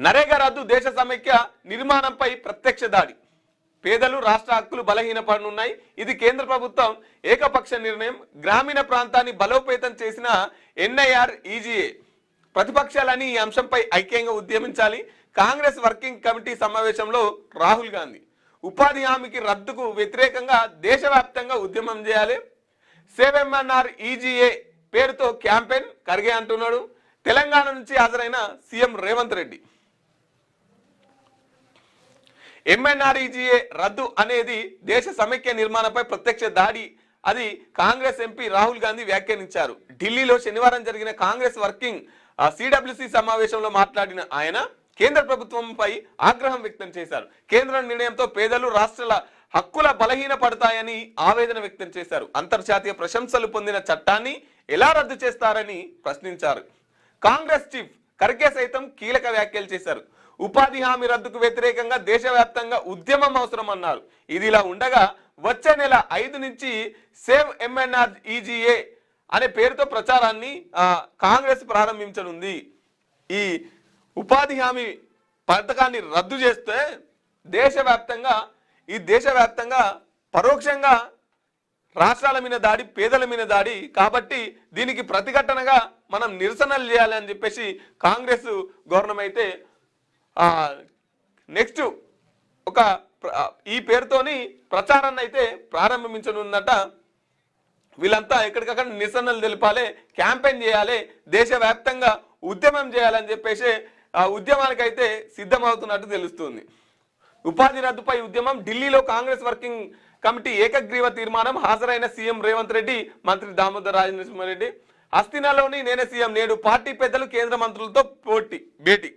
నరేగా రద్దు దేశ సమైక్య నిర్మాణంపై ప్రత్యక్ష దాడి. పేదలు రాష్ట్ర హక్కులు బలహీనపడనున్నాయి. ఇది కేంద్ర ప్రభుత్వం ఏకపక్ష నిర్ణయం. గ్రామీణ ప్రాంతాన్ని బలోపేతం చేసిన ఎన్ఐఆర్ ఈజీఏ. ప్రతిపక్షాలని ఈ అంశంపై ఐక్యంగా ఉద్యమించాలి. కాంగ్రెస్ వర్కింగ్ కమిటీ సమావేశంలో రాహుల్ గాంధీ. ఉపాధి హామీకి రద్దుకు వ్యతిరేకంగా దేశవ్యాప్తంగా ఉద్యమం చేయాలి. సేవ్ ఎంఎన్ఆర్ ఈజీఏ పేరుతో క్యాంపెయిన్ ఖర్గే అంటున్నాడు. తెలంగాణ నుంచి హాజరైన సీఎం రేవంత్ రెడ్డి. ఎంఎన్ఆర్ఈజీఏ రద్దు అనేది దేశ సమైక్య నిర్మాణంపై ప్రత్యక్ష దాడి అది కాంగ్రెస్ ఎంపీ రాహుల్ గాంధీ వ్యాఖ్యానించారు. ఢిల్లీలో శనివారం జరిగిన కాంగ్రెస్ వర్కింగ్ సిడబ్ల్యూసీ సమావేశంలో మాట్లాడిన ఆయన కేంద్ర ప్రభుత్వంపై ఆగ్రహం వ్యక్తం చేశారు. కేంద్ర నిర్ణయంతో పేదలు రాష్ట్రాల హక్కుల బలహీనపడతాయని ఆవేదన వ్యక్తం చేశారు. అంతర్జాతీయ ప్రశంసలు పొందిన చట్టాన్ని ఎలా రద్దు చేస్తారని ప్రశ్నించారు. కాంగ్రెస్ చీఫ్ ఖర్గే సైతం కీలక వ్యాఖ్యలు చేశారు. ఉపాధి హామీ రద్దుకు వ్యతిరేకంగా దేశవ్యాప్తంగా ఉద్యమం అవసరం అన్నారు. ఇదిలా ఉండగా వచ్చే నెల 5 నుంచి సేవ్ ఎంఎన్ఆర్ ఈజీఏ అనే పేరుతో ప్రచారాన్ని కాంగ్రెస్ ప్రారంభించనుంది. ఈ ఉపాధి హామీ పథకాన్ని రద్దు చేస్తే దేశవ్యాప్తంగా పరోక్షంగా రాష్ట్రాల మీద దాడి, పేదల మీద దాడి. కాబట్టి దీనికి ప్రతిఘటనగా మనం నిరసనలు చేయాలి అని చెప్పేసి కాంగ్రెస్ గవర్నమెంట్ అయితే నెక్స్ట్ ఈ పేరుతోని ప్రచారాన్ని అయితే ప్రారంభించనుందట. వీళ్ళంతా ఎక్కడికక్కడ నిరసనలు తెలిపాలి, క్యాంపెయిన్ చేయాలి, దేశవ్యాప్తంగా ఉద్యమం చేయాలని చెప్పేసి ఆ ఉద్యమానికైతే సిద్ధమవుతున్నట్టు తెలుస్తుంది. ఉపాధి రద్దుపై ఉద్యమం. ఢిల్లీలో కాంగ్రెస్ వర్కింగ్ కమిటీ ఏకగ్రీవ తీర్మానం. హాజరైన సీఎం రేవంత్ రెడ్డి, మంత్రి దామోదర్ రాజనరసింహారెడ్డి. హస్తినాలోని నేనే సీఎం, నేడు పార్టీ పెద్దలు కేంద్ర మంత్రులతో భేటీ.